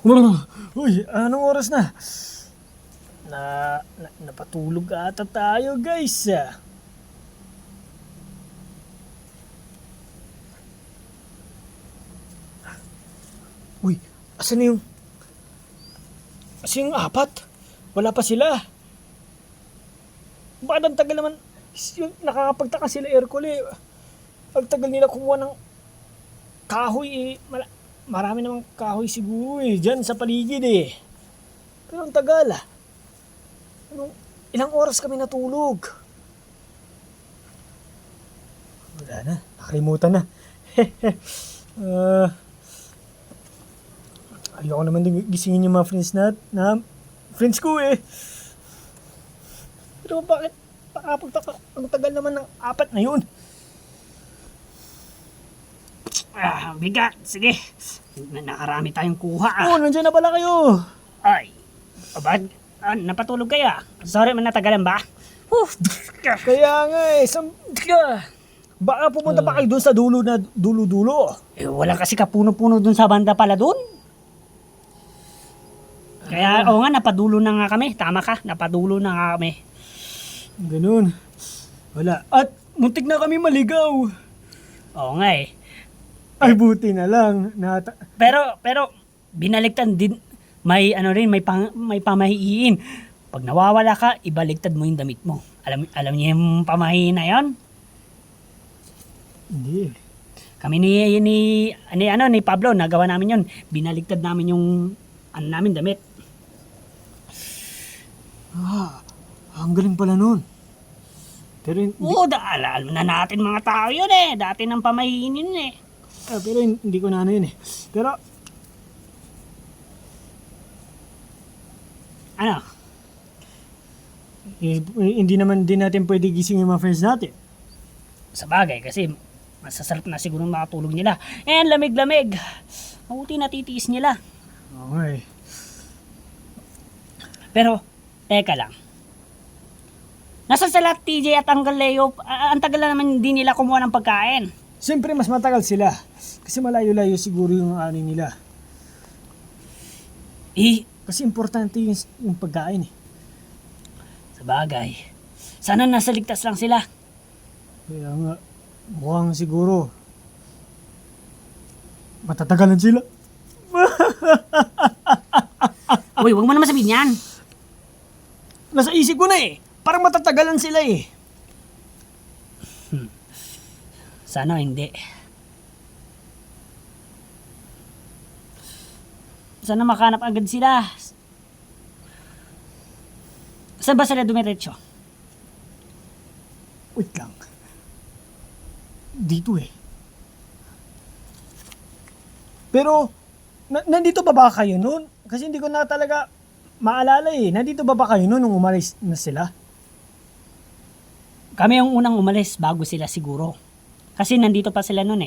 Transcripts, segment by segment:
Uy, anong oras na? Napatulog ata tayo, guys. Uy, asan na yung... Asan yung apat? Wala pa sila. Bakit ang tagal naman? Yung nakakapagtaka sila, Ercole. Ang tagal nila kumuha ng kahoy. Marami namang kahoy siguro dyan sa paligid Pero ang tagal ilang oras kami natulog? Wala na, nakalimutan na. Ayoko naman din gisingin yung mga friends ko Pero bakit nakapagtaka? Ang tagal naman ng apat na yun. Bigat. Sige. Nakarami tayong kuha. Oh, nandiyan na pala kayo. Ay. Abad. Napatulog kaya? Sorry man natagalan ba? Kaya nga baka pumunta pa kayo dun sa dulo-dulo. Wala kasi kapuno-puno dun sa banda pala dun. Kaya, oo nga, napadulo na nga kami. Tama ka, napadulo na nga kami. Ganun. Wala. At muntik na kami maligaw. Oo nga Ay, buti na lang. Pero, binaligtad din, may pamahiin. Pag nawawala ka, ibaligtad mo yung damit mo. Alam niyo yung pamahiin na yon? Hindi. Kami ni Pablo, nagawa namin yon. Binaligtad namin yung namin damit. Ang galing pala nun. Pero Alam na natin mga tao yun Dati ng pamahiin yun pero hindi ko na yun Pero Ano? Hindi naman din natin pwede gising yung mga friends natin. Sa bagay, kasi masasarap na siguro makatulog nila. Lamig-lamig. Mabuti natitiis nila. Okay. Pero, teka lang. Nasa sila TJ at Uncle Leo, ang tagal na naman hindi nila kumuha ng pagkain. Siyempre mas matagal sila. Kasi malayo-layo siguro yung ani nila. Kasi importante yung pagkain Sa bagay. Sana nasa ligtas lang sila. Kaya nga, mukhang siguro matatagalan sila. Uy, huwag mo naman sabihin yan. Nasa isip ko na Parang matatagalan sila Sana hindi. Sana makanap agad sila. Saan ba sila dumiretso? Wait lang. Dito Pero, nandito ba kayo noon? Kasi hindi ko na talaga maalala Nandito ba kayo noon nung umalis na sila? Kami yung unang umalis bago sila siguro. Kasi nandito pa sila noon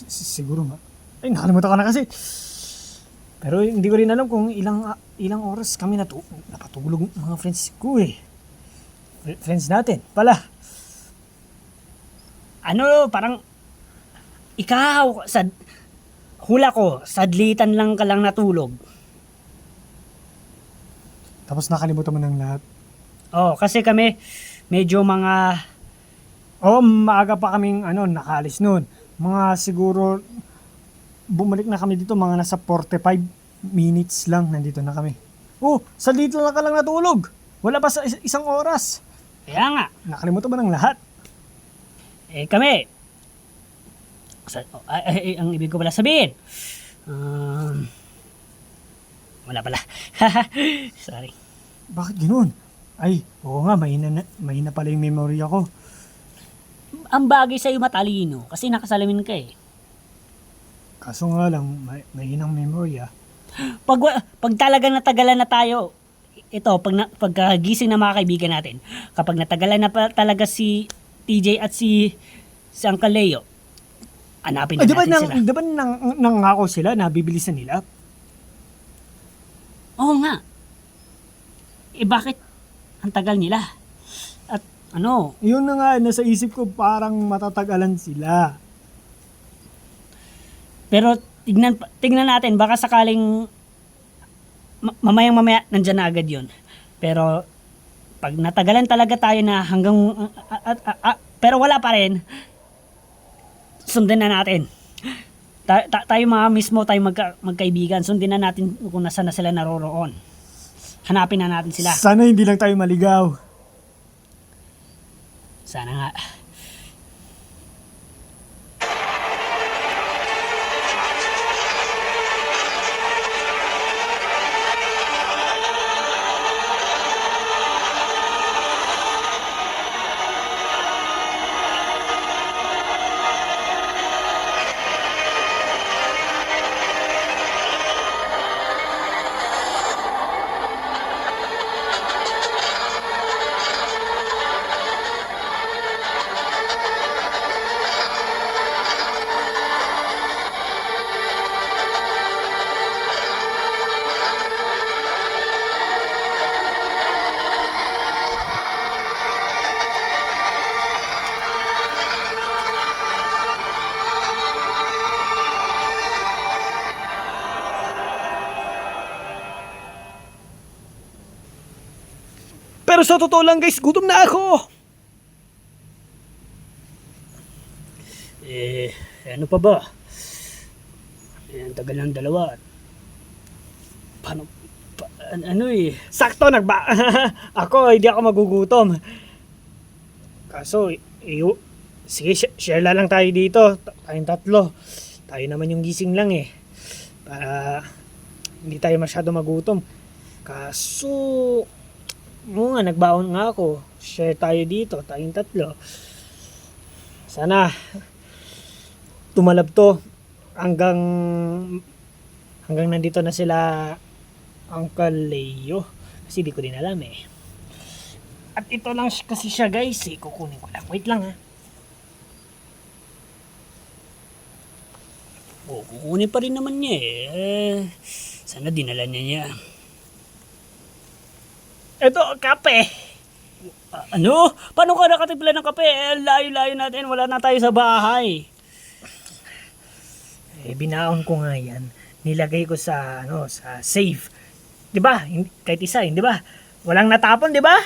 Siguro nga. Ay, nakalimutan ko na kasi. Pero hindi ko rin alam kung ilang oras kami napatulog mga friends ko Friends natin pala. Parang ikaw, hula ko, sadlitan lang ka lang natulog. Tapos nakalimutan mo ng lahat. Kasi kami medyo maaga pa kaming nakalis noon. Mga siguro bumalik na kami dito mga nasa 45 minutes lang nandito na kami. Sadlitan lang ka lang natulog. Wala pa sa isang oras. Kaya nga. Nakalimutan mo ng lahat. Kami. Ang ibig ko pala sabihin. Wala pala. Sorry. Bakit ganoon? Ay, oo nga, mahina pala yung memory ako. Ang bagay sa'yo matalino kasi nakasalamin ka Kaso nga lang, mahinang memory Pag talagang natagalan na tayo, pagkagising ng mga kaibigan natin, kapag natagalan na talaga si TJ at si Uncle Leo, hanapin na natin sila. Di ba nangako sila na bibilisan nila? Oo nga. Bakit ang tagal nila? At Yun na nga, nasa isip ko parang matatagalan sila. Pero tignan natin, baka sakaling mamaya nandyan na agad yun. Pero pag natagalan talaga tayo na hanggang pero wala pa rin, sundin na natin. Tayo mga mismo, tayo magkaibigan, sundin na natin kung nasaan na sila naroroon. Hanapin na natin sila. Sana hindi lang tayo maligaw. Sana nga. Pero sa totoo lang guys, gutom na ako. Ano pa ba? Ang tagal ng dalawa. Paano? Ano Sakto, ako, hindi ako magugutom. Kaso, sige, share lang tayo dito. Tayong tatlo. Tayo naman yung gising lang eh. Para hindi tayo masyado magutom. Kaso, nagbaon nga ako. Share tayo dito, tayong tatlo. Sana, tumalab to hanggang nandito na sila Uncle Leo. Kasi di ko din alam eh. At ito lang kasi siya guys eh. Kukunin ko lang. Wait lang ha. Kukunin pa rin naman niya sana dinala niya. Ito, kape. Ano? Paano ka nakatimpla ng kape? Layo-layo natin. Wala na tayo sa bahay. Binaon ko nga yan. Nilagay ko sa safe. 'Di ba? Kahit isa, 'di ba? Walang natapon, 'di ba?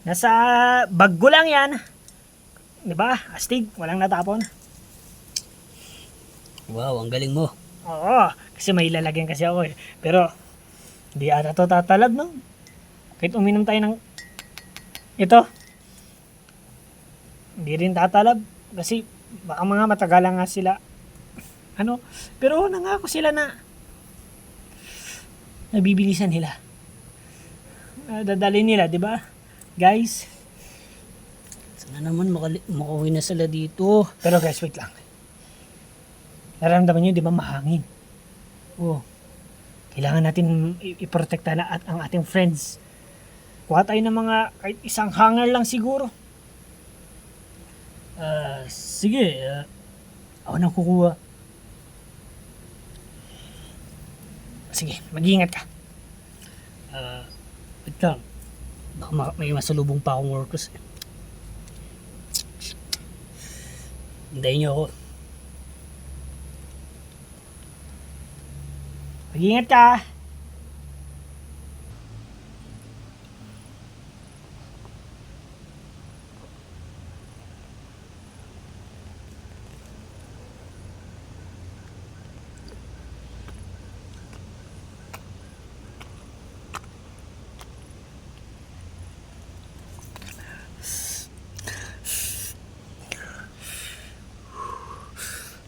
Nasa bag ko lang 'yan. 'Di ba? Astig, walang natapon. Wow, ang galing mo. Oo, kasi may lalagyan kasi ako eh. Pero hindi ata to tatalab, no? Kahit uminom tayo ng ito, hindi rin tatalab kasi baka mga matagalan nga sila. Pero nangako sila na nabibilisan nila. Dadalhin nila, 'di ba? Guys, Sana naman makauwi na sila dito. pero guys, wait lang. Nararamdaman niyo, 'di ba, mahangin? Oh. Kailangan natin iprotekta na ang ating friends. Kuha tayo ng mga kahit isang hanger lang siguro. Sige. Ako nang kukuha. Sige, mag-iingat ka. Wait lang. Baka may masalubong pa akong workers. Hintayin niyo ako. Mag-iingat ka.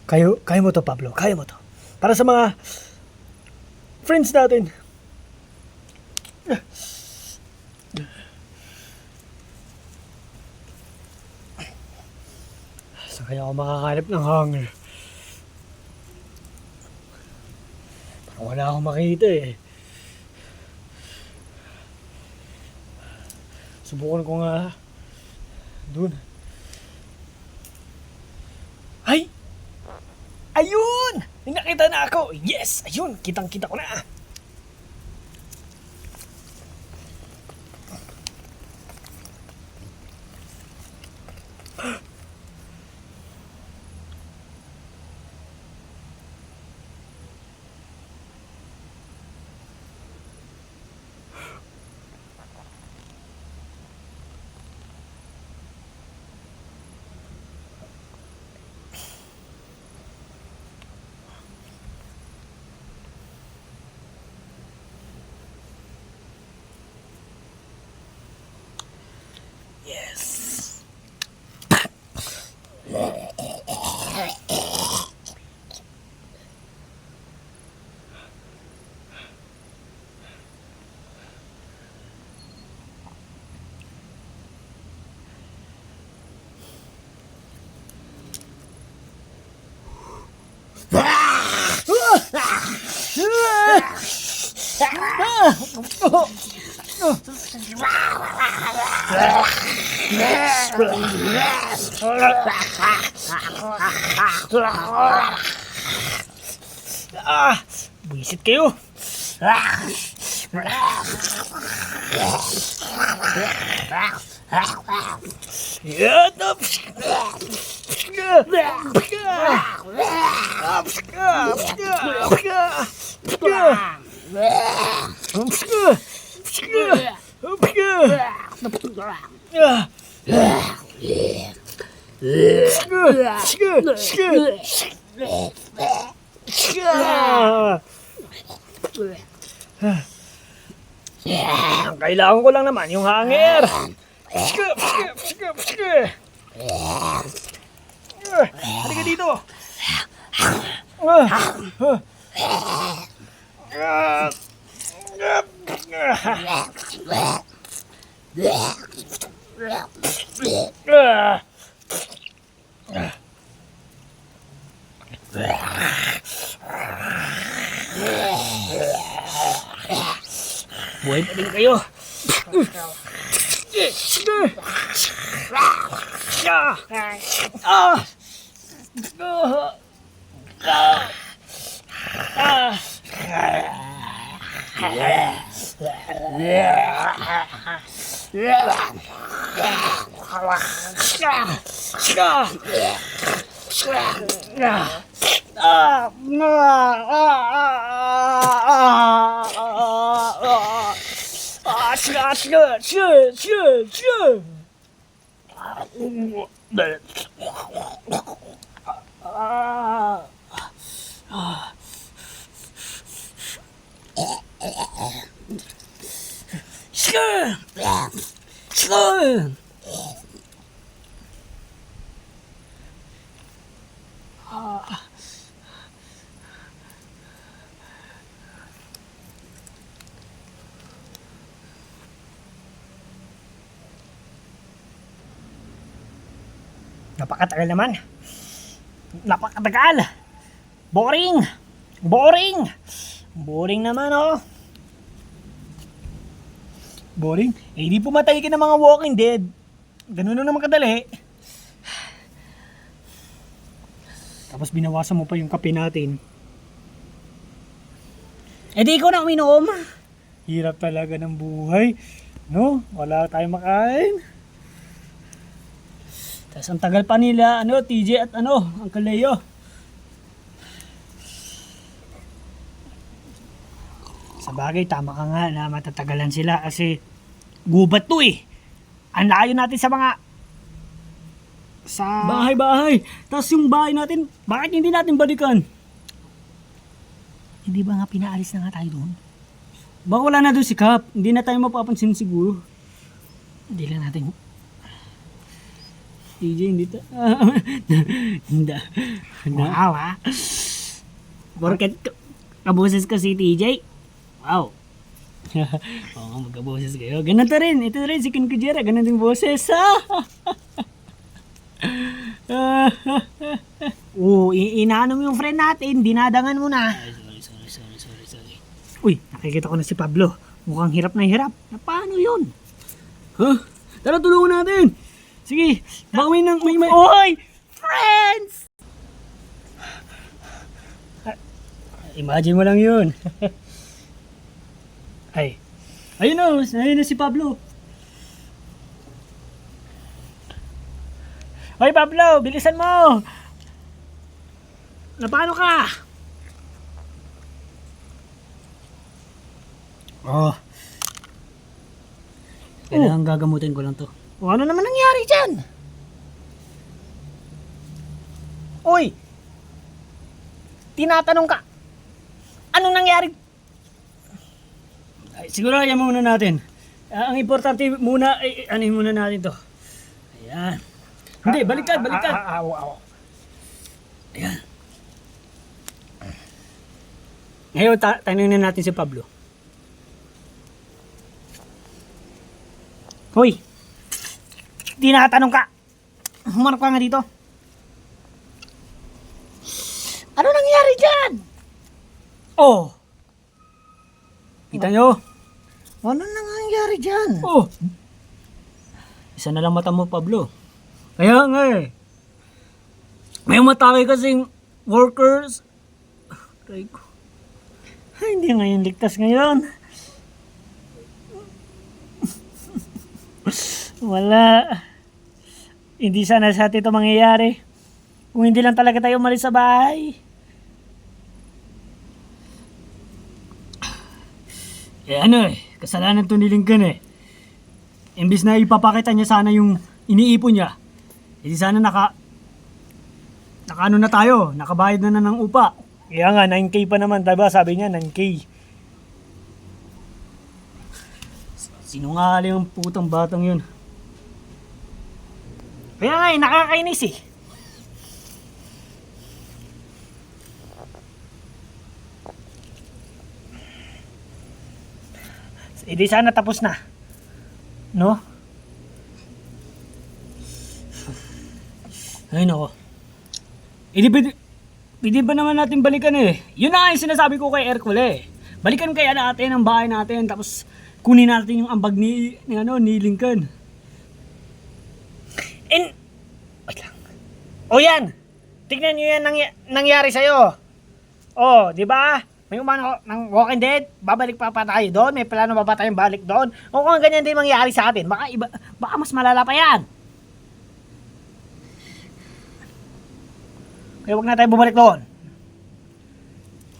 Kaya mo to, Pablo. Kaya mo to. Para sa mga friends natin. Saan kaya ako makakalip ng hanger? Parang wala akong makita eh. Subukan ko nga. Doon. Ay! Ayun! May nakita na ako! Yes! Ayun! Kitang-kita ko na! Buisit kayo. Kailangan ko lang naman yung hanger. Halika dito. Buhay pa din kayo. Napakatagal naman. Napakatagal. Boring. Boring. Boring naman, oh. Boring? Eh, di pumatay ka ng mga Walking Dead. Ganun na naman kadali. Tapos binawasan mo pa yung kape natin. Eh di ko na uminom. Hirap talaga ng buhay. No? Wala tayong makain. Tapos ang tagal pa nila, TJ at Uncle Leo. Sa bagay, tama ka nga na matatagalan sila kasi gubat to eh. Ang layo natin sa mga Bahay-bahay. Tapos yung bahay natin, bakit hindi natin balikan? Hindi ba nga pinaalis na nga tayo doon? Baka wala na doon si Cap. Hindi na tayo mapapansin siguro. Hindi lang natin. TJ, hindi ta... Hindi. Wow, ha? Porket kaboses ka si TJ. Wow. Oo, magkaboses kayo. Ganun ta rin. Ito rin si Ken Kujera. Ganun din boses. Inaano mo yung friend natin. Dinadangan mo na. Sorry. Uy, nakikita ko na si Pablo. Mukhang hirap na hirap. Na paano yun? Huh? Tara, tulungan natin. Sige, baka may... Oy! Friends! Imagine mo lang yun. Ayun na si Pablo. Hoy Pablo, bilisan mo! Na paano ka? Kailangan gagamutin ko lang to. O ano naman nangyari dyan? Uy! Tinatanong ka. Anong nangyari? Siguro yan muna natin. Ang importante muna, anuhin muna natin to. Ayan. Hindi, baliktad. Ayan. Ngayon, tanungin natin si Pablo. Hoy! Tinatanong ka. Humarap ka nga dito. Ano nangyari dyan? Oh! Kita nyo? Ano nangyayari dyan? Oh! Isa na lang mata mo, Pablo. Kaya nga eh. May umatake kasing workers. Aray ko. Ay, hindi ngayon ligtas ngayon. Wala. Hindi sana sa atin ito mangyayari. Kung hindi lang talaga tayo umalis sa bahay. Kasalanan to ni Lincoln eh. Imbis na ipapakita niya sana yung iniipon niya, hindi sana nakaano na tayo, nakabayad na ng upa. Kaya nga, 9K pa naman. Diba sabi niya, 9K. Sinungaling ang putang batang yun. Kaya nga, nakakainis eh. Hindi sana tapos na. No? Ay nako. Pwede ba naman natin balikan eh? Yun na nga yung sinasabi ko kay Hercule eh. Balikan kaya natin ang bahay natin tapos kunin natin yung ambag ni Lincoln. Wait lang. O yan! Tignan nyo yan nangyari sa'yo. O, di ba? May umano ng Walking Dead, babalik pa tayo doon, may plano pa tayong balik doon. O kung ganyan din mangyari sa atin, baka mas malala pa yan. Kaya huwag na tayo bumalik doon.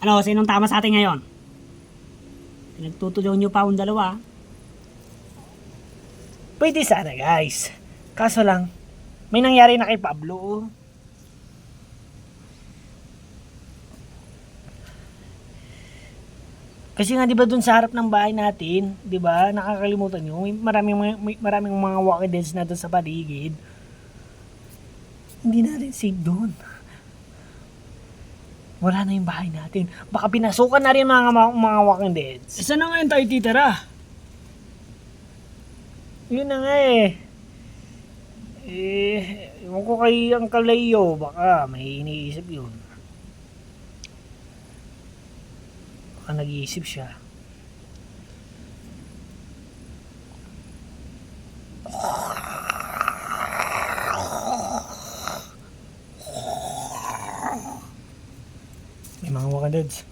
Ano, sinong tama sa atin ngayon? Pinagtutulungan nyo pa akong dalawa. Pwede sana guys. Kaso lang, may nangyari na kay Pablo. Kasi nga 'di ba dun sa harap ng bahay natin, 'di ba? Nakakalimutan niyo, maraming mga walking deads na dun sa paligid. Hindi natin safe doon. Wala na yung bahay natin. Baka pinasukan na rin mga walking deads. Isa na ngayon tayo titira. Yun na nga eh. Ewan ko kay Uncle Leo, baka may iniisip yun. Baka nag-iisip siya. May mga wakadeds.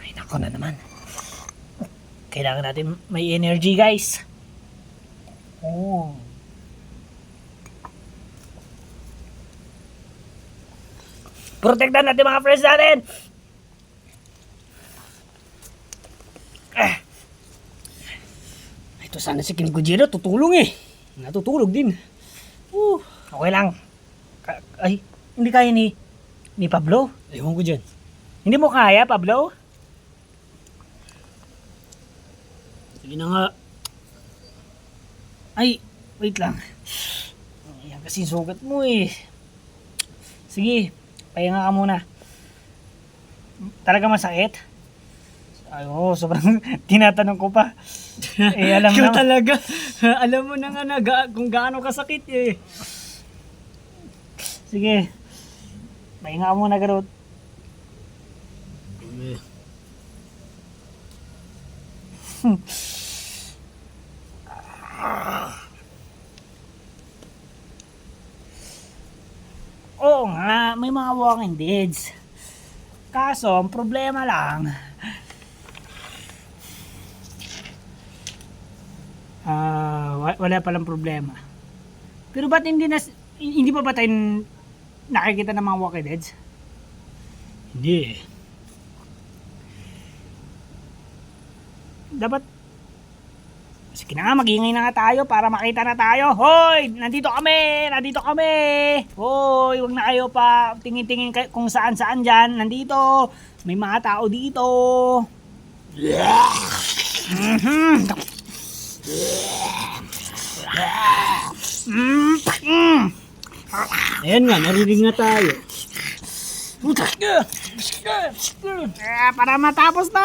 Ay, nako na naman. Kailangan natin may energy, guys. Oh. Protektahan natin mga friends natin. Ito sana si King Gojira tutulong eh. Natutulog din. Okay lang. Ay, hindi kaya ni Pablo. Ewan ko dyan. Hindi mo kaya, Pablo? Sige na nga. Ay, wait lang. Yan kasi sugat mo eh. Sige, pahinga ka muna. Talaga masakit? Ay, oo, sobrang tinatanong ko pa. Alam Ikaw na. talaga. Alam mo na nga kung gaano kasakit eh. Sige. Pahinga ka muna, Garot. Oo nga, may mga walking deads. Kaso, ang problema lang, wala palang problema. Pero ba't hindi pa ba tayo nakikita ng mga walking deads? Hindi eh. Dapat, sige na nga, mag-ingay na nga tayo para makita na tayo. Hoy, nandito kami, nandito kami. Hoy, wag na kayo pa tingin-tingin kung saan-saan dyan. Nandito, may mga tao dito. Ayan nga, narinig na tayo. Para matapos na.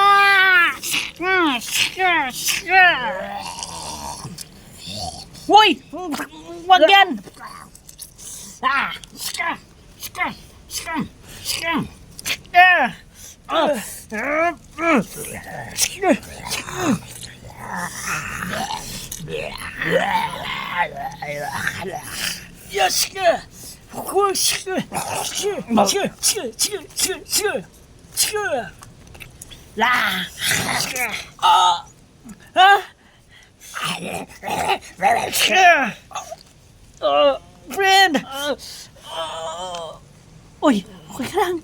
Hoy, wag yan. Friend! Uy, okay ka lang.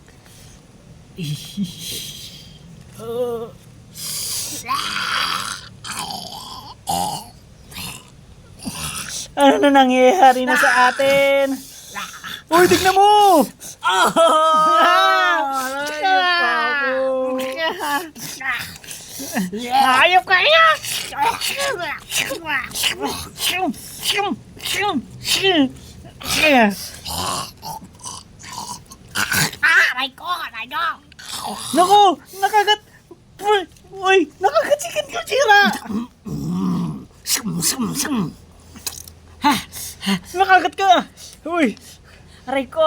Ano na nangyayari na sa atin? Uy, tignan mo! Hayop kayo! Aray ko! Naku! Nakagat! Uy! Nakagat si Ken Gojira! Nakagat ka! Uy! Aray ko!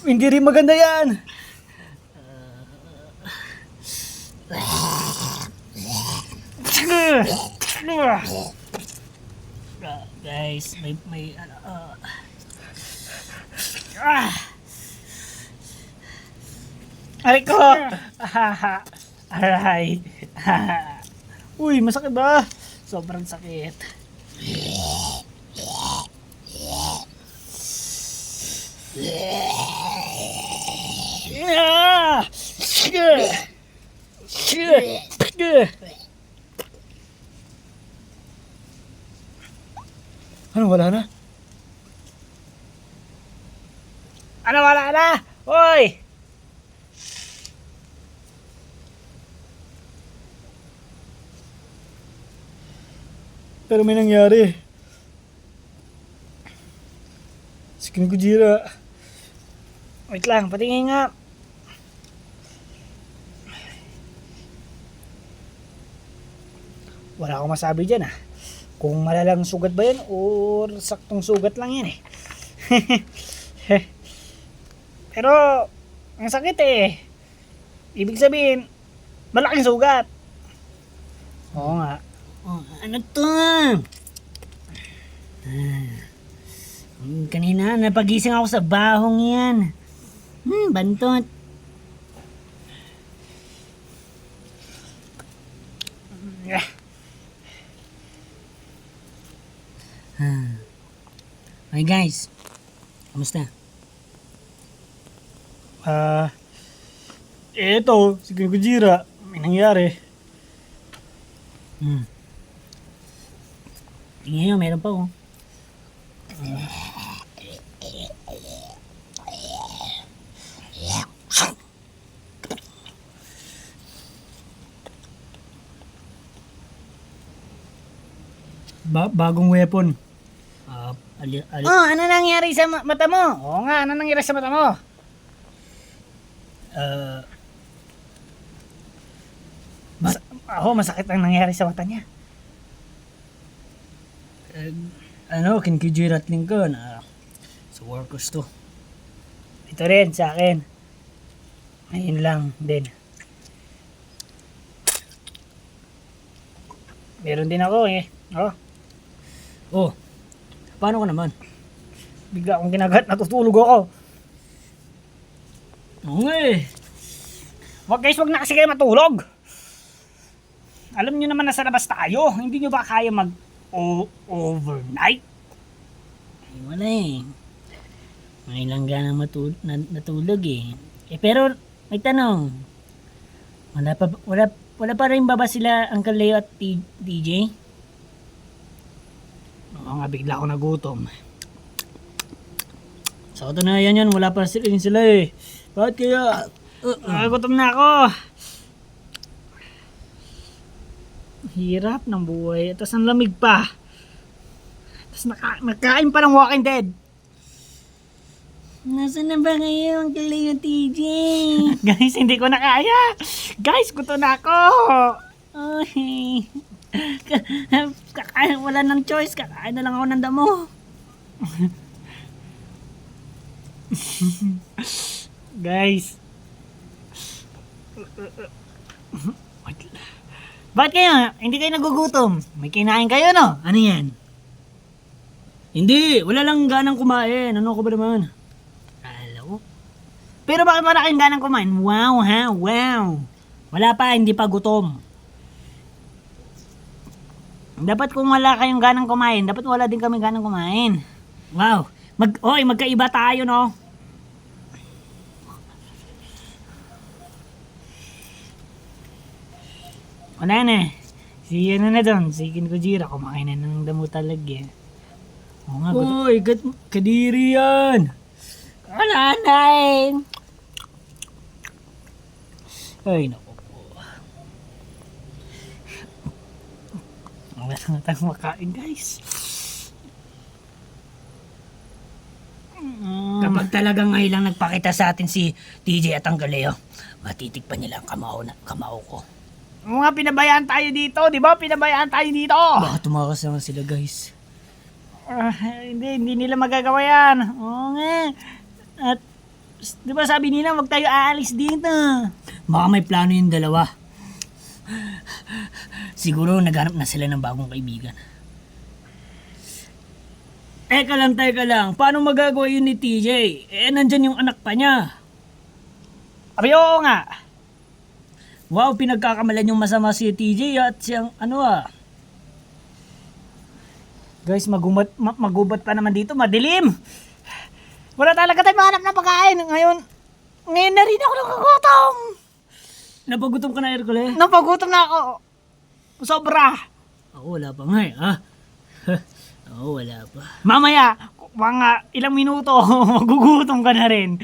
Hindi rin maganda yan! Guys, may Aray ko! Aray! Uy, masakit ba? sobrang sakit. Ano, wala na? Ano, wala na? Hoy! Pero may nangyari. Si Ken Gojira. Wait lang, patingin nga. Wala akong masabi dyan kung malalang sugat ba yan o saktong sugat lang yan Pero, ang sakit Ibig sabihin, malaking sugat. Oo nga. Oh, ano to? Kanina, napagising ako sa bahong yan. Bantot. Hey guys, kamusta? Eto, si Ken Gojira. May nangyari. Tingnan nyo, meron pa Bagong weapon. ano nangyari sa mata mo? Oo nga, ano nangyari sa mata mo? Masakit ang nangyari sa mata niya. Ken Gojira at Lincoln. Sa workers to. Ito rin sa akin. Ayun lang din. Meron din ako Oh, paano ka naman? Bigla akong kinagat, natutulog ako. Oo nga Wag na kasi kayo matulog. Alam nyo naman nasa labas tayo. Hindi nyo ba kaya overnight? Ay, wala May langga na natulog pero may tanong. Wala pa rin ba sila Uncle Leo at DJ? Oo nga, bigla ako nagutom. Sa katunayan yan, wala pa rin sila Bakit kaya? Nagutom na ako. Hirap ng buhay. Tapos ang lamig pa. Tapos nakain pa ng Walking Dead. Nasaan na ba kayo, Uncle Leo, TJ? Guys, hindi ko na kaya. Guys, gutom na ako. Ay. Wala nang choice. Kakain na lang ako ng damo. Guys. Bakit kayo? Hindi kayo nagugutom? May kinain kayo, no? Ano yan? Hindi, wala lang ganang kumain. Ano ko ba naman? Hello? Pero bakit wala kayong ganang kumain? Wow, ha? Wow. Wala pa, hindi pa gutom. Dapat kung wala kayong ganang kumain, dapat wala din kami ganang kumain. Wow. Magkaiba tayo, no? Wala na. Si ano na doon, si Kin Kojira, kumain na ng damo talaga. Oo nga, uy, kadiri yan. Wala na eh. Ay, naku po. Wala na tayong makain, guys. Kapag talagang ngayon lang nagpakita sa atin si TJ at ang Galeo, matitikpan nila ang kamao ko. Mga pinabayaan tayo dito, di ba? Pinabayaan tayo dito. Baka tumakas naman sila, guys. Hindi nila magagawa yan. Oo nga. At, di ba sabi nila, wag tayo aalis dito. Baka may plano yung dalawa. Siguro naghanap na sila ng bagong kaibigan. Teka lang. Paano magagawa yun ni TJ? Nandyan yung anak pa niya. Abi, oo nga. Wow, pinagkakamalan yung masama si TJ at siyang Guys, magubat pa naman dito, madilim. Wala talaga tayong mahanap na pagkain. Ngayon na rin ako nakagutom. Napagutom ka na, Hercule? Napagutom na ako. Sobra. Ako wala pa nga ha? Oo, wala pa. Mamaya, mga ilang minuto, magugutom ka na rin.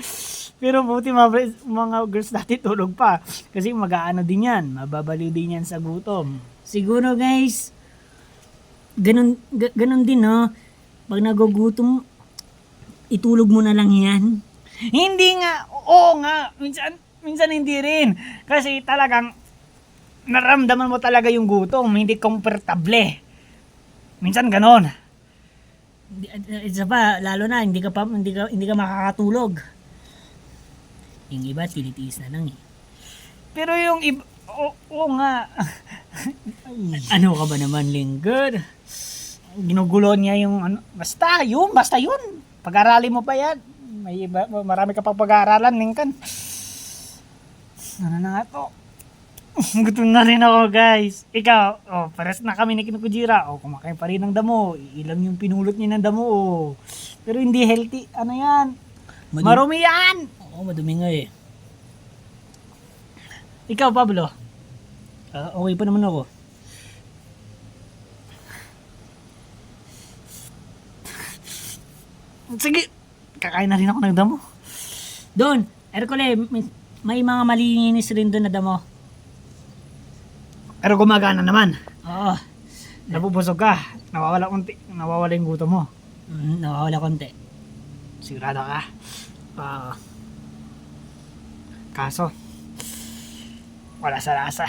Pero buti mga girls natin tulog pa. Kasi mag-aano din yan. Mababaliw din yan sa gutom. Siguro guys, ganun din no. Pag nagugutom, itulog mo na lang yan. Hindi nga. Oo nga. Minsan hindi rin. Kasi talagang naramdaman mo talaga yung gutom. Hindi komportable. Minsan ganon. Isa pa, lalo na, hindi ka makakatulog. Yung iba, tinitiis na lang eh. Pero yung iba, oo nga. Ano ka ba naman, Lingkod? Ginugulo niya yung basta yun. Pag-aralin mo pa yan. Marami ka pang pag-aaralan, Lingkod. Ano na nga to? Gutom na rin ako, guys. Ikaw, pares na kami ni Kin Kojira. Kumakain pa rin ng damo. Ilang yung pinulot niya ng damo. Pero hindi healthy. Ano yan? Marumi yan! Oo, madumi nga eh. Ikaw, Pablo? Okay pa naman ako. Sige, kakain na rin ako ng damo. Doon, Hercule, may mga malinis rin doon na damo. Pero gumagana naman. Oo. Nabubusog ka. Nawawala yung gutom mo. Nawawala konti. Sigurado ka? Kaso, wala sa lasa.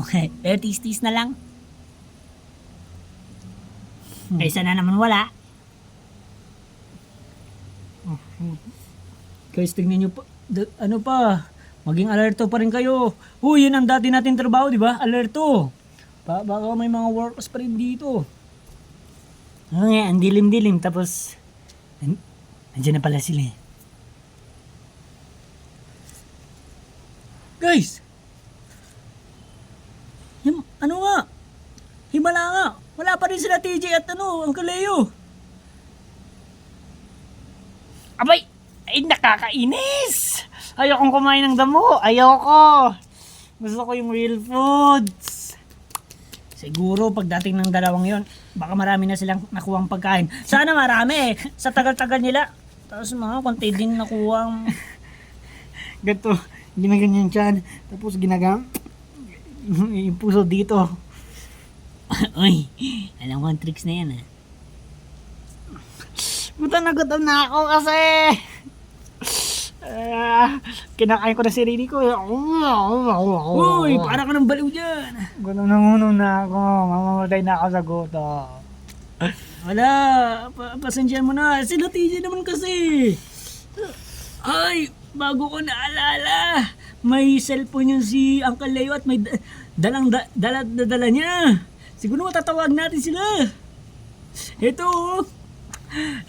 Okay, pero tis-tis na lang. Kaysa na naman wala. Guys, tignan nyo pa. Maging alerto pa rin kayo. Yun ang dati natin trabaho, di ba? Alerto. Baka may mga workers pa rin dito. Ang dilim-dilim. Tapos, nandiyan na pala sila eh. Guys! Himala nga. Wala pa rin sila TJ at ang Kaleo. Abay! Ay, nakakainis! Ayokong kumain ng damo. Ayoko. Gusto ko yung real foods. Siguro pagdating ng dalawang yon, baka marami na silang nakuhang pagkain. Sana marami eh. Sa tagal-tagal nila. Tapos mga konti din nakuhang... Ganito. Ginaganyan siya. Tapos yung puso dito. Uy, alam ko ang tricks na yan ah. Gutom na ako kasi. Kinakain ko na sarili ko. Uy, para ka ng baliw dyan. Gutom na ako. Mamamatay na ako sa gutom. Wala, pasensya mo na. Sila TJ naman kasi. Ay, bago ko naalala. May cellphone yung si Uncle Leo at may dala niya. Siguro matatawag natin sila. Ito.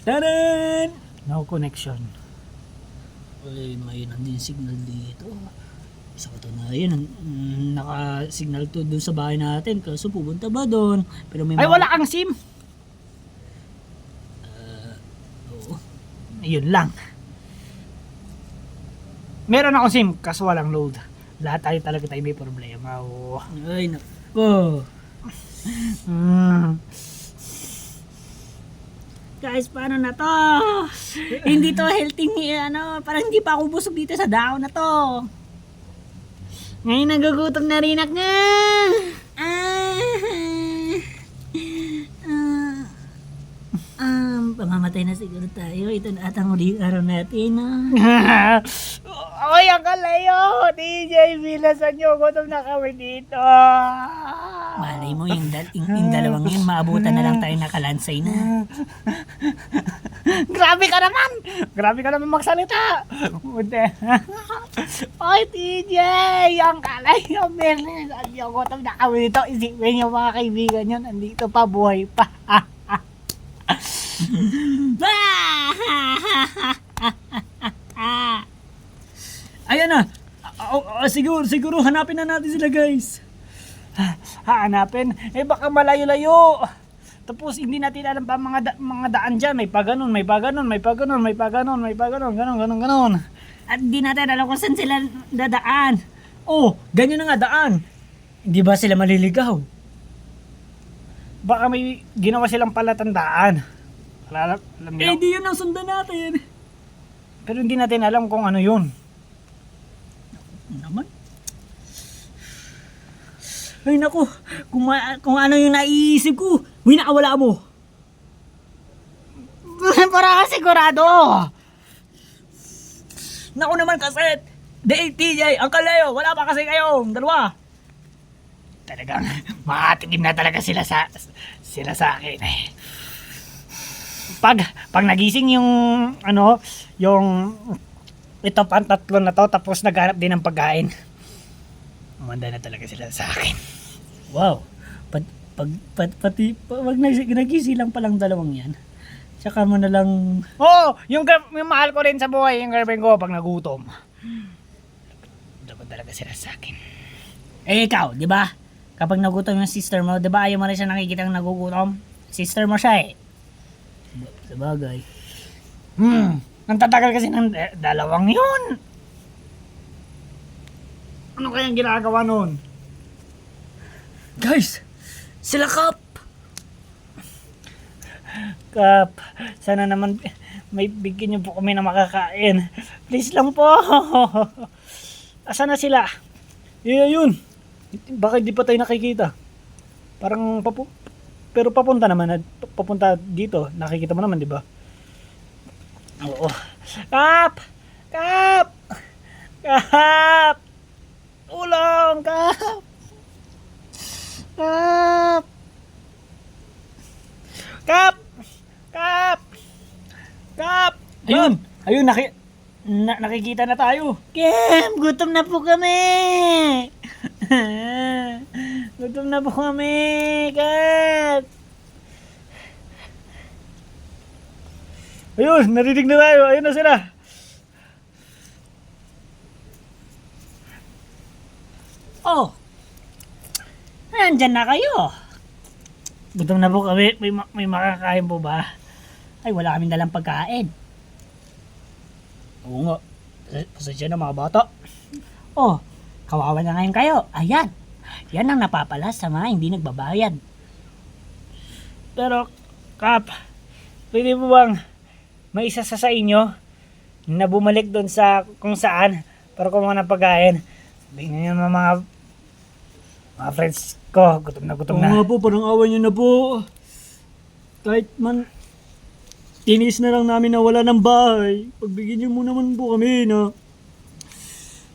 Taran! No connection. Ay, may nandun signal dito. Sa katunayan, naka-signal to doon sa bahay natin. Kaso pupunta ba doon? Pero may Ay, wala kang SIM! Oo. Yun lang. Meron akong SIM, kaso walang load. Lahat tayo may problema. Oh. Ay, nako. Guys, paano na to? Hindi to healthy ni parang hindi pa ako busog dito sa dahon na to. Ngayon nagugutom na rin ako nga. Pamamatay na siguro tayo. Ito na atang huling araw natin. Oy, ang kalayo! DJ, bilasan nyo. Gutom na kami dito. Malay mo, yung dalawang yun, maabutan na lang tayo nakalansay na. Grabe ka naman! Grabe ka naman magsalita! Oy, TJ! Ang kalayo, bilasan nyo. Gutom na kami dito. Isipin nyo mga kaibigan yun. Andito pa, buhay pa. Ayan na. Siguro hanapin na natin sila, guys. Hanapin? Eh baka malayo-layo. Tapos hindi natin alam pa mga daan dyan. May pa ganun, may pa ganun, may pa ganun, may pa ganun, may pa ganun, ganun. At di natin alam kung saan sila dadaan. Oh, ganyan na nga daan. Hindi ba sila maliligaw? Baka may ginawa silang palatandaan. Alam Eh, nyo? di yun ang sundan natin. Pero hindi natin alam kung ano yun. Naman. Ay naku, kung ano yung naiisip ko, nakawala mo. Para ka sigurado. Naku naman kasi, TJ, ang kalayo, wala pa kasi kayong dalawa. Talagang makatikim na talaga sila sa akin eh. Pag nagising yung yung ito pang tatlo na to tapos naghanap din ng pagkain. Umanda na talaga sila sa akin. Wow. Pati wag nagising lang palang dalawang yan. Tsaka mo na lang Oo, yung mahal ko rin sa buhay, yung girlfriend ko pag nagutom. Dapat talaga sila sa akin. eh ikaw, 'di ba? Kapag nagutom yung sister mo, 'di ba ayaw mo rin siya nakikitang nagugutom? Sister mo siya eh. Sabagay. Ang tatagal kasi ng dalawang yun. Ano kayang ginagawa nun? Guys, sila Kap. Kap, sana naman may bigyan niyo po kami na makakain. Please lang po. Asa na sila? Yun. Bakit di pa tayo nakikita? Parang pero papunta naman, papunta dito. Nakikita mo naman, di ba? Oo. Kap! Kap! Kap! Tulong! Kap! Kap! Kap! Kap! Kap! Ayun, nakikita na tayo. Kem, gutom na po kami. Gutom na po kami, Kat. Ayun, narinig na tayo. Ayun na sila. Oh. Nandyan na kayo. Gutom na po kami. May makakain po ba? Ay, wala kaming dalang pagkain. Oo nga. Pasensya na mga bata. Oh, kawawa na ngayon kayo. Ayan. Yan ang napapala sa mga hindi nagbabayad. Pero, Kap, pwede mo bang may isa sa inyo na bumalik doon sa kung saan para kumuha ng pagkain? Sabihin niyo naman mga friends ko, gutom na gutom na. Oo nga po, parang awan nyo na po. Kahit man, tinis na lang namin na wala ng bahay. Pagbigyan nyo mo naman po kami na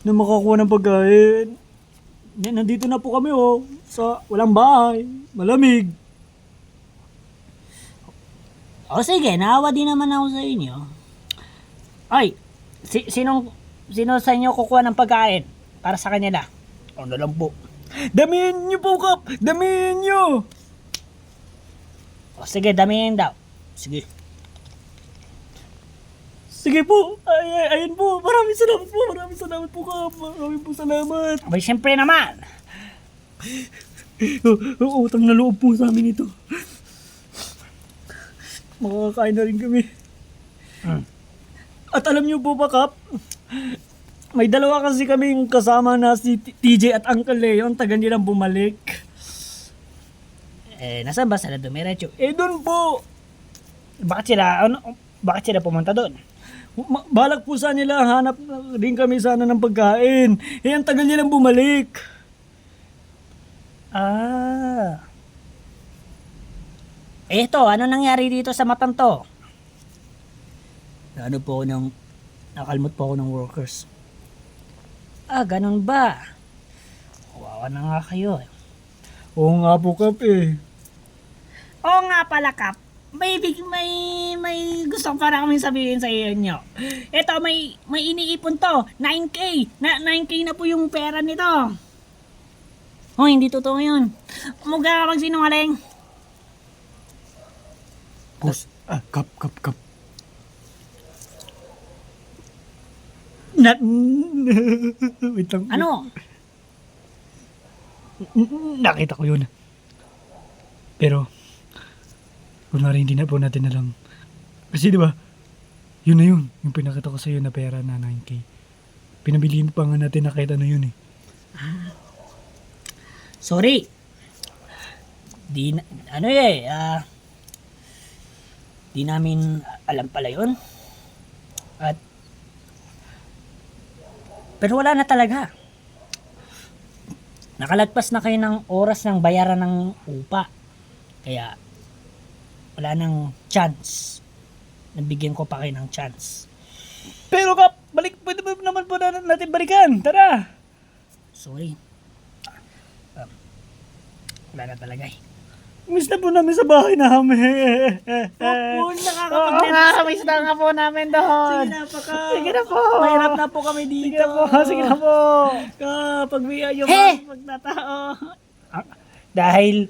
makakuha ng pagkain. Nandito na po kami sa walang bahay, malamig. O sige, naawa din naman ako sa inyo. Ay, Sino sa inyo kukuha ng pagkain para sa kanila? Ano lang po. Damihin nyo po, Kap! Damihin nyo! O sige, damihin daw. Sige. Sige po, ayun po. Maraming salamat po, Kap. Maraming po salamat. Abay, syempre naman. Utang na loob po sa amin ito. Makakain na rin kami. At alam niyo po ba, Kap? May dalawa kasi kaming kasama na si TJ at Uncle Leo. Ang taga nilang bumalik. Nasaan ba sila dumiretso? Doon po. Bakit sila pumunta doon? Balak po sa nila, hanap din kami sana ng pagkain. Ang tagal nilang bumalik. Eto, ano nangyari dito sa matang to? Nakalmot po ako ng workers. Ganun ba? Kawawa na nga kayo. Oo nga po, Kap eh. Oo nga pala, Kap. May gusto pa na kaming sabihin sa inyo. Ito, may iniipon to. 9K. 9K na po yung pera nito. Oh, hindi totoo yun. Huwag ka magsinungaling. Boss, Kap. Wait lang. Ano? Nakita ko yun. Pero, kunwari hindi na po natin alam. Kasi diba, yun na yun. Yung pinakita ko sa'yo na pera na 9K. Pinabilihin pa nga natin na kahit ano yun eh. Sorry. Di namin alam pala yun. Pero wala na talaga. Nakalagpas na kayo ng oras ng bayaran ng upa. Kaya, wala nang chance. Nabigyan ko pa kayo ng chance. Pero Kap, pwede ba naman po natin balikan? Tara! Sorry. Wala na talaga eh. Miss na po namin sa bahay namin. Miss na nga po namin doon. Sige na po. Mahirap na po kami dito. Sige na po. Kapag may ayaw Hey! magtatao. Dahil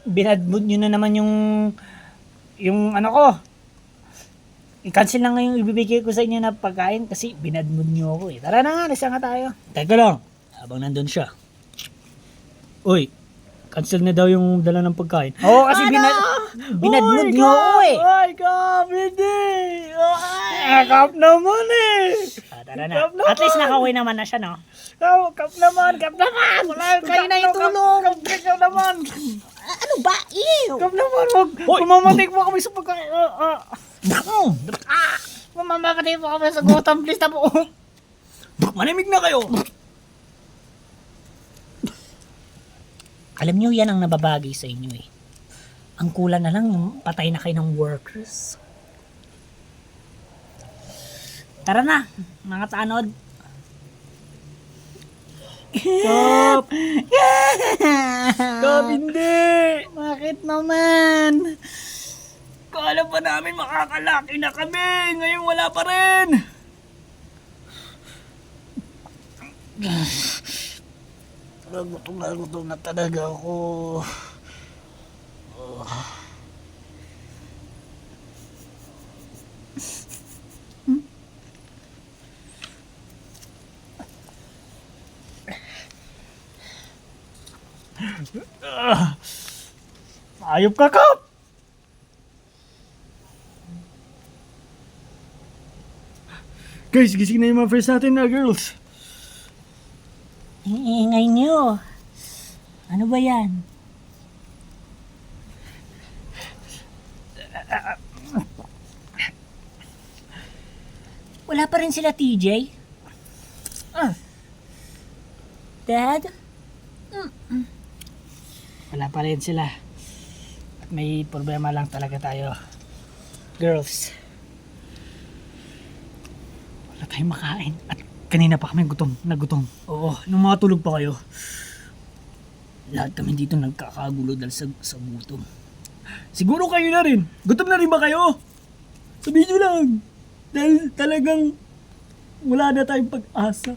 binadmood nyo na naman yung ano ko. I-cancel na nga yung ibibigay ko sa inyo na pagkain kasi binadmood nyo ako eh. Tara na nga, nasa nga tayo. Teka lang, habang nandun siya. Uy, cancel na daw yung dala ng pagkain. Oo, kasi binadmood nyo ako eh. Ay, Kap, hindi. Kap naman eh. Tara na. At least nakauwi naman na siya, no? Kap naman. Wala kayo na yung tulong. Kap naman. Ano ba? Ew! Kap naman, wag mamatik mo kami sa pagkain. Mamamatay po kami sa gutom. Please na po. Manimig na kayo. Alam nyo, yan ang nababagay sa inyo eh. Ang kulang na lang, patay na kayo ng workers. Tara na, mga tanod. Kap. Kap, hindi. Bakit naman? Kala pa namin makakalaki na kami. Ngayon wala pa rin. Gutom na talaga ako. Ayop ka, Kap. Guys, gising na yung mga friends natin na girls. Iingay nyo. Ano ba yan? Wala pa rin sila, TJ? Dad? Wala pa rin sila. May problema lang talaga tayo. Girls. Wala tayong makain. At kanina pa kami nagutom. Oo, nung matulog pa kayo. Lahat kami dito nagkakagulo dahil sa gutom. Siguro kayo na rin. Gutom na rin ba kayo? Sabihin nyo lang. Dahil talagang Wala na tayong pag-asa.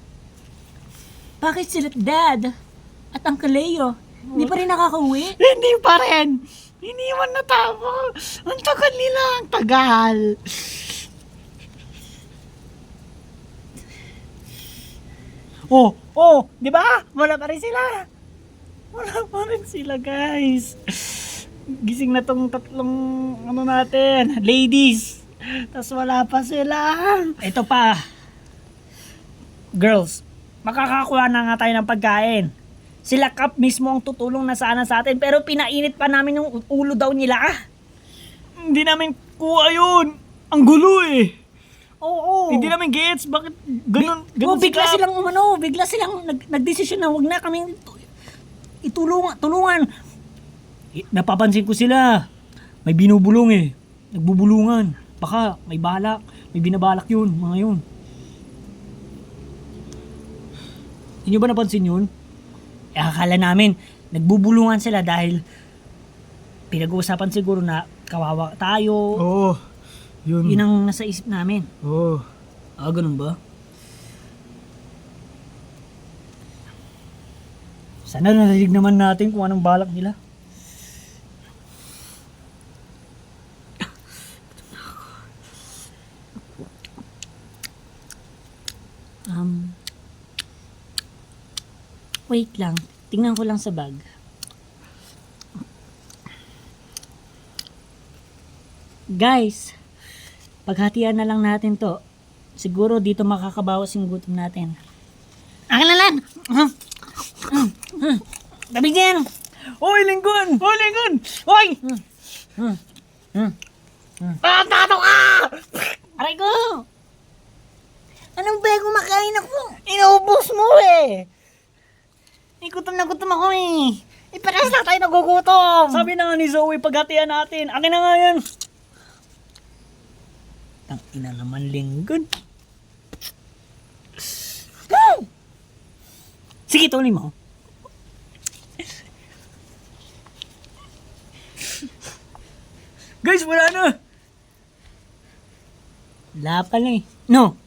Bakit sila Dad at Uncle Leo? Hindi pa rin nakakauwi? Hindi pa rin. Iniwan na tayo. Ang tagal nila, ang tagal. Di ba? Wala pa rin sila. Wala pa rin sila, guys. Gising na tong tatlong natin, ladies. Tapos wala pa sila. Ito pa. Girls, makakakuha na nga tayo ng pagkain. Sila Kap mismo ang tutulong na sana sa atin pero pinainit pa namin yung ulo daw nila. Hindi namin kuha yun. Ang gulo eh. Oo. Hindi namin gets. Bakit ganun Bigla si Kap? silang bigla silang nagdesisyon na wag na kami tulungan. Napapansin ko sila. May binubulong eh. Nagbubulungan. Baka may balak. May binabalak yun. Mga yun. Hindi ba napansin yun? Akala namin, nagbubulungan sila dahil pinag-uusapan siguro na kawawa tayo. Oo. Yun. Yun ang nasa isip namin. Oo. Ganun ba? Sana narinig naman natin kung anong balak nila. Wait lang. Tingnan ko lang sa bag. Guys, paghatian na lang natin to. Siguro dito makakabawas yung gutom natin. Akin na lang! Tabigyan! Oy, Linggon! Oy, Linggon! Hoy! Hmm. Tato ka! Aray ko! Anong ba kumakain ako? Inuubos mo eh! Gutom na gutom ako eh! Iparas na tayo nagugutom! Sabi na nga ni Zoe, paghatian natin. Akin na nga yan. Ang ina naman, Linggon. Sige, tuloy mo. Guys, wala na! Wala pala eh. No.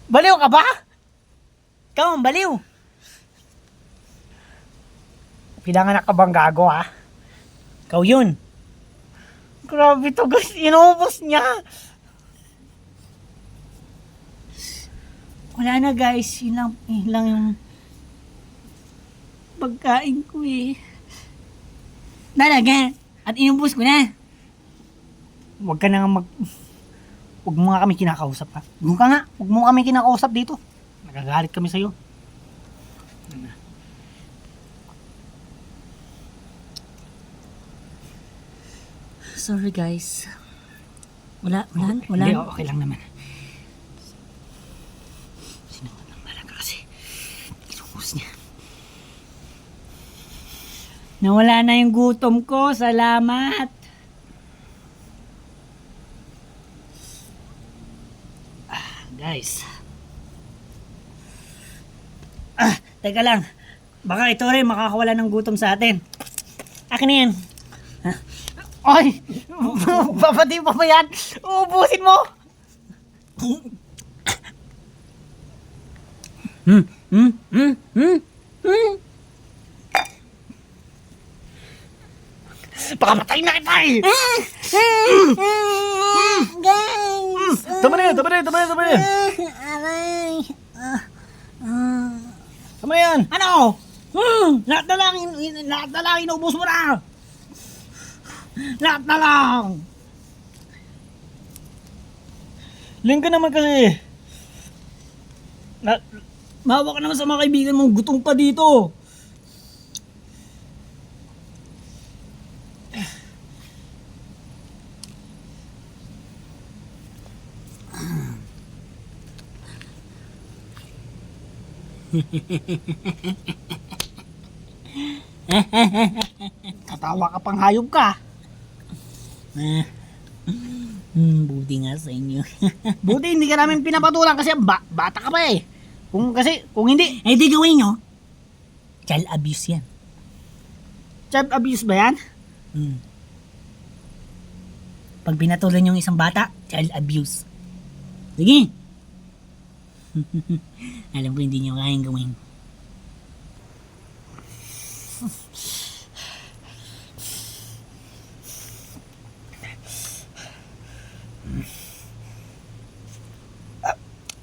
Baliw ka ba? Ikaw ang baliw. Pinanganak ka bang gago ha? Ikaw yun. Grabe to guys, inuubos niya! Wala na guys. Yun lang yung pagkain ko eh. Talaga. At inubos ko na. Huwag ka na nga Huwag mo nga kami kinakausap ha. Huwag ka nga, huwag mo kami kinakausap dito. Nagagalit kami sa'yo. Sorry guys. Wala. Hindi, okay lang naman. Sinunod lang talaga kasi. Inuubos niya. Nawala na yung gutom ko. Salamat. Guys. Teka lang. Baka ito rin makakawala ng gutom sa atin. Akin na yan. Ay! Babati pa ba yan? Uubusin mo! Pakamatay na kita eh! Guys! Tama na yan! Tama na yan! Tama na yan! Tama na yan! Aray! Tama na yan! Ano? Lahat na lang inuubos mo na! Lahat na lang! Linggon naman kasi! Mahawa ka naman sa mga kaibigan mo, gutom pa dito! Katawa ka pang hayop ka. Buti nga sa inyo. Buti hindi ka namin pinapatulan kasi bata ka pa eh. Kung hindi, Eh di gawin nyo. Child abuse yan. child abuse ba yan? Pag pinatulan yung isang bata, child abuse. Sige. Alam ko hindi nyo kayang gawin.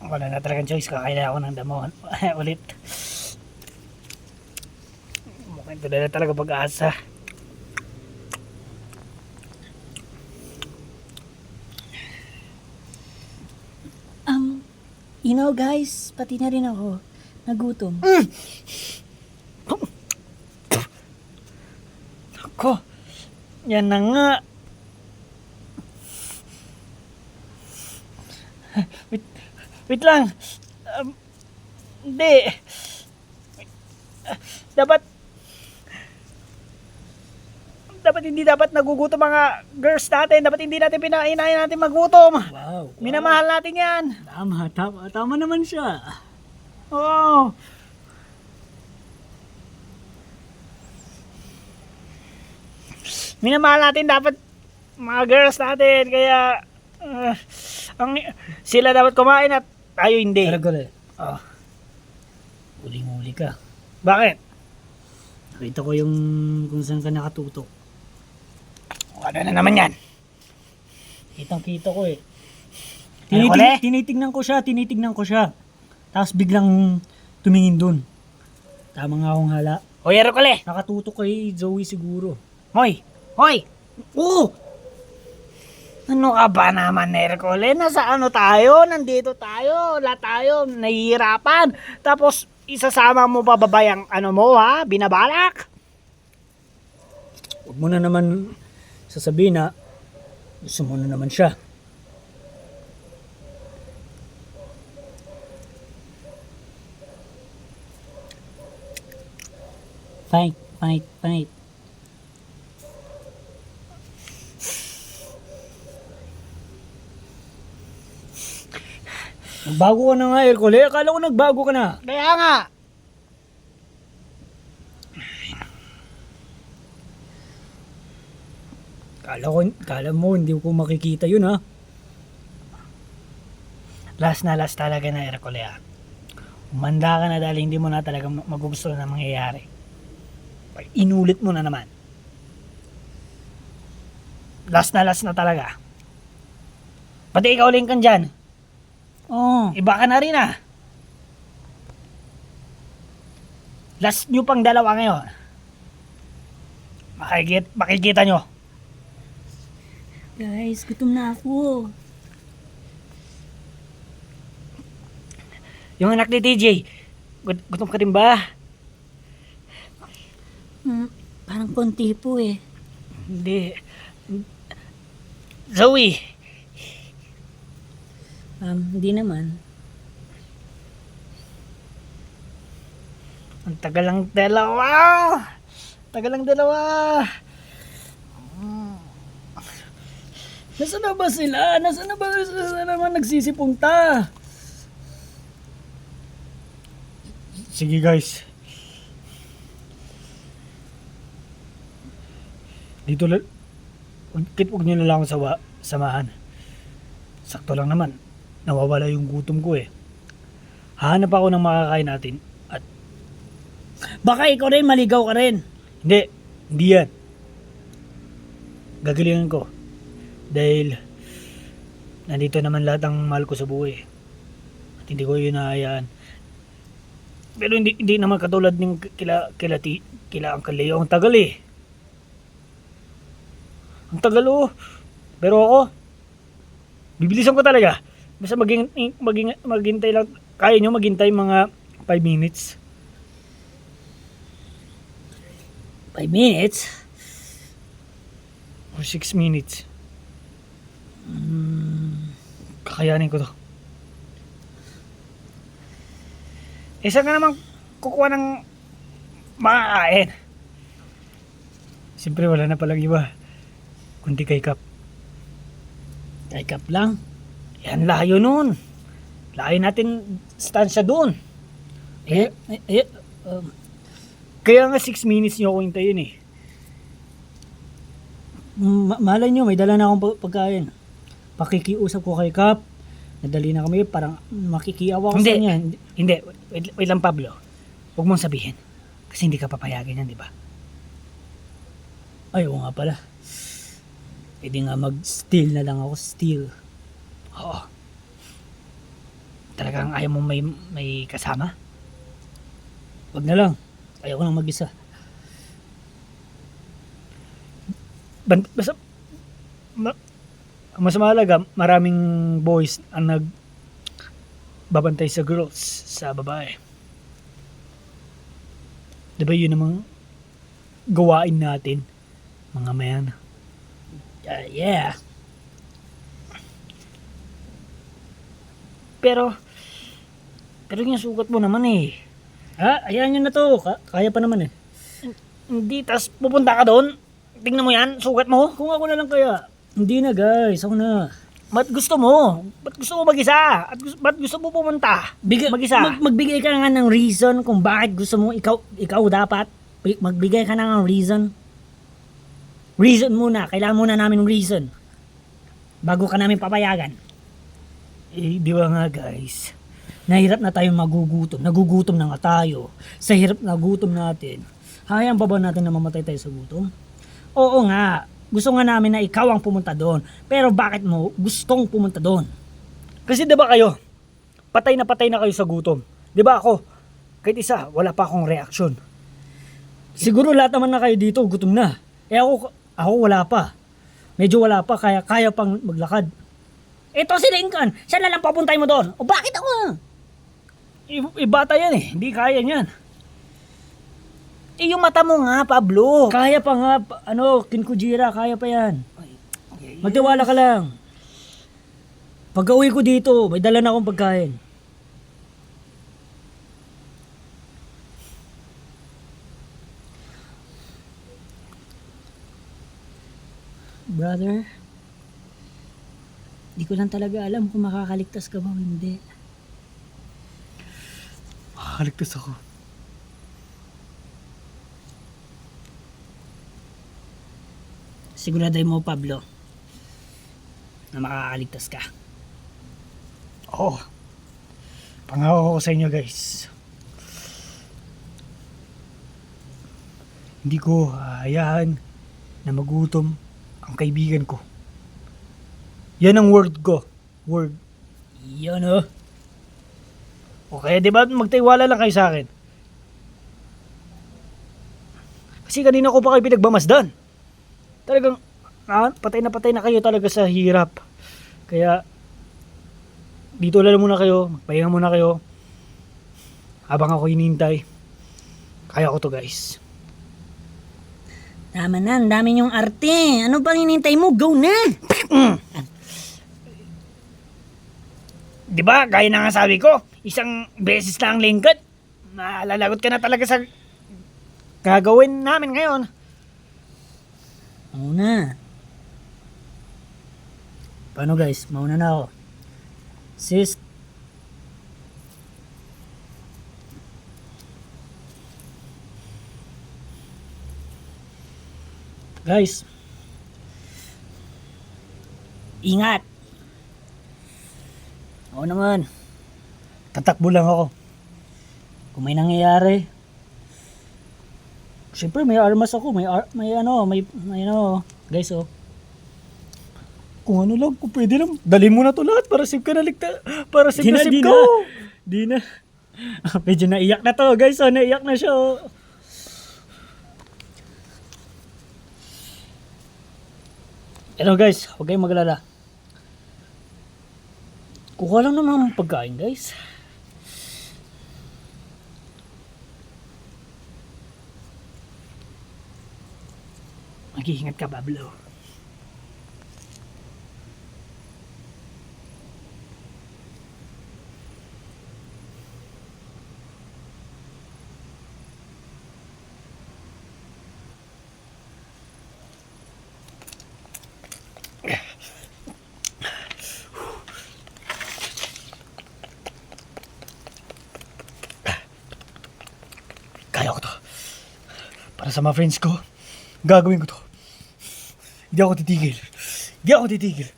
Wala na talagang choice. Kakailangan ko ng damo. Ulit. Mukhang ito na talaga pag-asa. You know guys, pati na rin ako. Nagutom. Ako. Yan na nga. Wait lang. Hindi. Dapat hindi dapat nagugutom mga girls natin. Dapat hindi natin pinainahin natin magutom. Wow. Minamahal natin yan. Tama naman siya. Oo. Minamahal natin dapat mga girls natin. Kaya sila dapat kumain at tayo hindi. Gole. Oh. Uling-uli ka. Bakit? Nakita ko yung kung saan ka nakatutok. Ano na naman yan? Kitang-kita ko eh. Ano, Kole? Tinitignan ko siya. Tapos biglang tumingin dun. Tama nga akong hala. Hoy, Ercole! Nakatutok kay Zoe siguro. Hoy! Hoy! Oo! Ano ka ba naman, Ercole? Nasa ano tayo? Nandito tayo. Lahat tayo. Nahihirapan. Tapos, isasama mo pa ba yung ano mo, ha? Binabalak? Huwag mo na naman sasabihin na gusto mo na naman siya. Fight. Nagbago ka na nga, Ercole. Akala ko nagbago ka na. Kaya nga. Kala mo hindi ko makikita yun, ha? Last na last talaga na, Ercole, ha? Umanda ka na dahil hindi mo na talaga magugustuhan na mangyayari. Inulit mo na naman. Last na talaga. Pati ikaw uling kan dyan. Oo. Iba ka na rin, ah. Last nyo pang dalawa ngayon. Makikita nyo. Guys, gutom na ako. Yung anak ni TJ, gutom ka rin ba? Parang konti po eh. Hindi. Zoe, Hindi naman. ang tagal lang dalawa. Nasaan na ba sila? Nasaan naman nagsisipunta? Sige guys. Dito lang. Huwag nyo na lang akong samahan. Sakto lang naman. Nawawala yung gutom ko eh. Hahanap ako ng makakain natin. At Baka ikaw rin, maligaw ka rin. hindi yan. Gagalingan ko. Dahil nandito naman lahat ang mahal ko sa buhay. At hindi ko yun nahayaan. Pero hindi naman katulad ng kila Uncle Leo. Ang tagal eh. Ang tagal oh. Pero ako, bibilisan ko talaga. Basta maghintay lang. Kaya nyo maghintay mga 5 minutes. 5 minutes? Or 6 minutes. Kakayanin ko to. Saan ka naman kukuha ng makakain? Siyempre wala na palang iba. Kundi kay Kap. Kay Kap lang. yan layo nun. Layo natin stansya doon. Kaya nga 6 minutes nyo ako hintayin eh. Malay nyo, may dala na akong pagkain. Pakikiusap ko kay Kap Nadali na kami, parang makikiawa ko Hindi. sa kanya. Hindi. Wait lang, Pablo. Huwag mong sabihin. Kasi hindi ka papayagan yan, di ba? Ay, oo nga pala. Pwede nga mag-steal na lang ako, steal. Oo. Talagang ayaw mo may kasama? Wag na lang. Ayaw ko lang mag-isa. Basta, mas mahalaga, maraming boys ang nagbabantay sa girls, sa babae. Diba yun namang gawain natin, mga man? Yeah. Pero yung sukat mo naman eh. Ayan yun na to. Kaya pa naman eh. Hindi, tas pupunta ka doon. Tingnan mo yan, sukat mo. Kung ako na lang kaya. Hindi na guys, ako na. Ba't gusto mo? Ba't gusto mo mag-isa? Ba't gusto mo pumunta? Mag-isa? Magbigay ka nga ng reason kung bakit gusto mo ikaw dapat. Magbigay ka na ng reason. Reason muna. Kailangan muna namin ng reason. Bago ka namin papayagan. Eh, di ba nga guys? Nahirap na tayong magugutom. Nagugutom na nga tayo. Sa hirap na gutom natin. Hayaan pa ba natin na mamatay tayo sa gutom? Oo nga. Gusto nga namin na ikaw ang pumunta doon. Pero bakit mo gustong pumunta doon? Kasi di ba kayo, patay na kayo sa gutom. Di ba ako, kahit isa, wala pa akong reaksyon. Siguro lahat naman na kayo dito gutom na. Ako wala pa. Medyo wala pa, kaya pang maglakad. Ito si Lincoln, siya na lang papuntay mo doon. O bakit ako? Bata yan eh, hindi kaya niyan. Yung mata mo nga, Pablo. Kaya pa nga, Kinkujira, kaya pa yan. Magtiwala ka lang. Pagka uwi ko dito, may dala na akong pagkain. Brother, di ko lang talaga alam kung makakaligtas ka ba o hindi. Haligtas ako. Siguraday mo, Pablo, na makakaligtas ka. Oo. Pangako ko sa inyo guys. Hindi ko hayaan na magutom ang kaibigan ko. Yan ang word ko. Word. Yun oh. Okay, di ba magtiwala lang kayo sa akin? Kasi kanina ko pa kayo pinagmamasdan. Talagang patay na kayo talaga sa hirap. Kaya dito lang muna kayo, magpahinga muna kayo. Habang ako hinihintay. Kaya ko to guys. Tama na, ang dami niyong arte. Ano bang hinintay mo? Go na! Di ba, gaya na nga sabi ko, isang beses lang lingkod. Malalagot ka na talaga sa gagawin namin ngayon. Mauna. Paano guys? Mauna na ako. Sis. Guys. Ingat. Oo naman. Tatakbo lang ako. Kung may nangyayari. Siyempre may armas ako. May guys oh. Kung ano lang, kung pwede lang. Dali mo na to lahat para save ka na para save na save ka. Di na. Medyo naiyak na to guys. Oh, naiyak na siya. Oh. Ano guys, huwag kayong magalala. Kuha lang naman ang pagkain guys. Mag-iingat ka, Pablo. Kaya ko to. Para sa mga friends ko, gagawin ko to. Hindi ako titigil.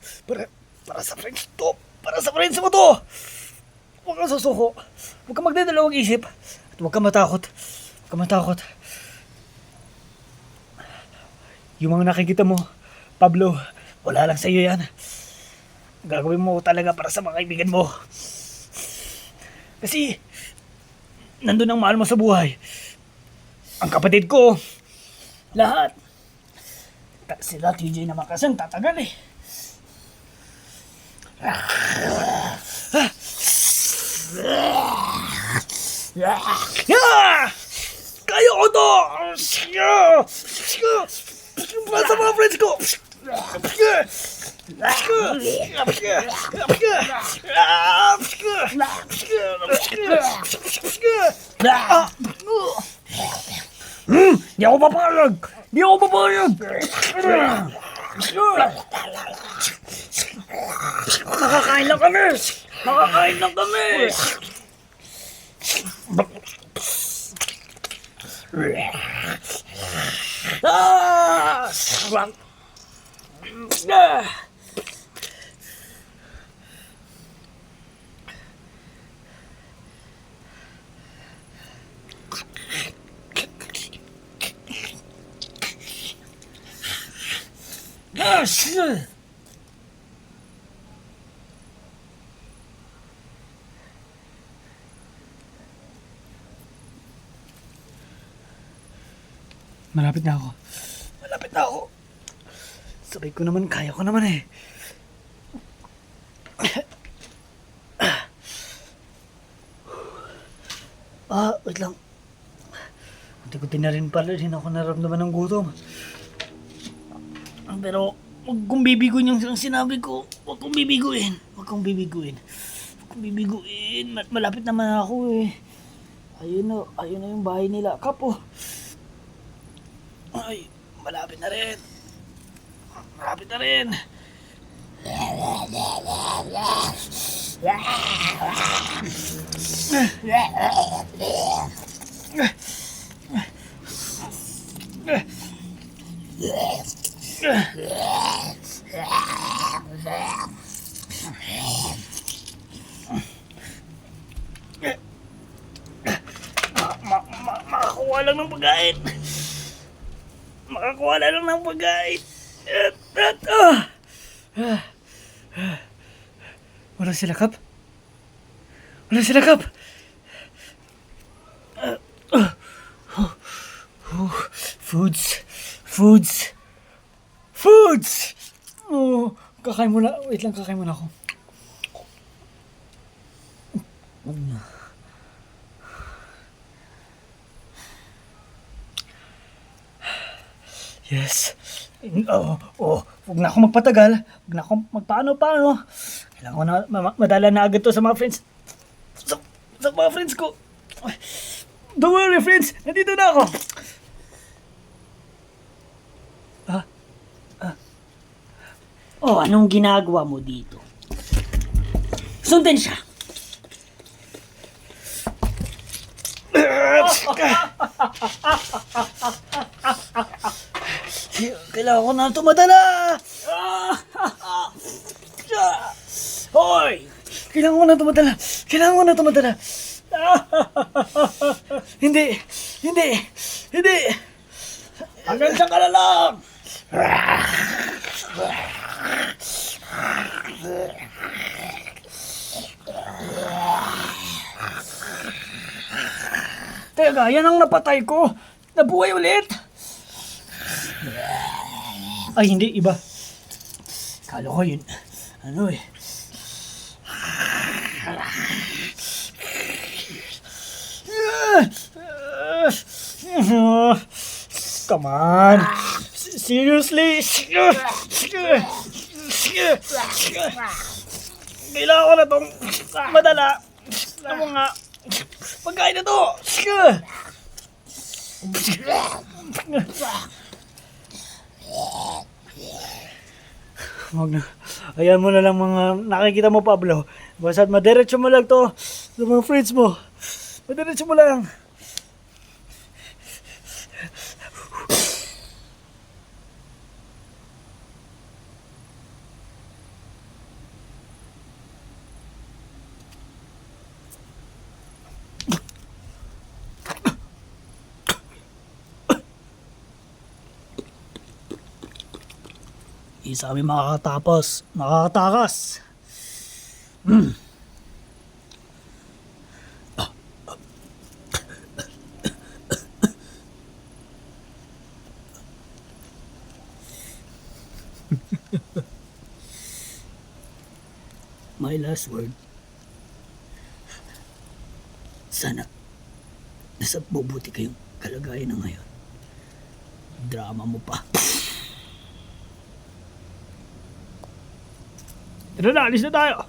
Para sa friends to. Para Para sa friends mo to. Huwag kang susuko. Huwag kang magdadalawang isip. At huwag kang matakot. Huwag kang matakot. Yung mga nakikita mo, Pablo, wala lang sa iyo yan. Gagawin mo talaga para sa mga kaibigan mo. Kasi, nandun ang mahal mo sa buhay. Ang kapatid ko, lahat. Sila TJ naman kasi ang tatagal eh. Kaya ko to! Para sa mga friends ko! Di ako papayag! Di ako papayag! Nakakain lang kami! Nakakain lang kami! Ah! Yes! Malapit na ako. Malapit na ako. Sabay ko naman, kaya ko naman eh. Wait lang. Unti-unti na rin pala rin ako naramdaman ng gutom. Pero, huwag kong bibiguin yung sinabi ko. Huwag kong bibiguin. Huwag kong bibiguin. Huwag kong bibiguin. Malapit naman ako eh. Ayun na yung bahay nila. Kapo. Ay, malapit na rin. Malapit na rin. Makakuha lang ng pagkain. Makakuha lang ng pagkain. Wala sila, Kap. Wala sila, Kap. Foods! Oh, kakain muna. Wait lang, kakain muna ako. Yes. Huwag na ako magpatagal. Huwag na ako magpaano-paano. Kailangan ko na madala na agad to sa mga friends. Sa mga friends ko. Don't worry, friends. Nandito na ako. Anong ginagawa mo dito? Sundan siya! Kailangan ko na tumadala. Hoy! Kailangan ko na tumadala. Hindi. Hanggang sa ka na lang. Teka, yan ang napatay ko. Nabuhay ulit. Ay, hindi. Iba. Kala ko yun. Ano eh. Come on. Seriously? Kailangan ko na itong madala ng mga pagkain na to. Wag na. Ayan mo na lang mga nakikita mo, Pablo. Basta't madiretso mo lang to sa mga friends mo. Madiretso mo lang. Isa kami makakatakas. My last word. Sana nasa mabuti kayong kalagayan na ngayon. Drama mo pa. Tara na, alis na tayo.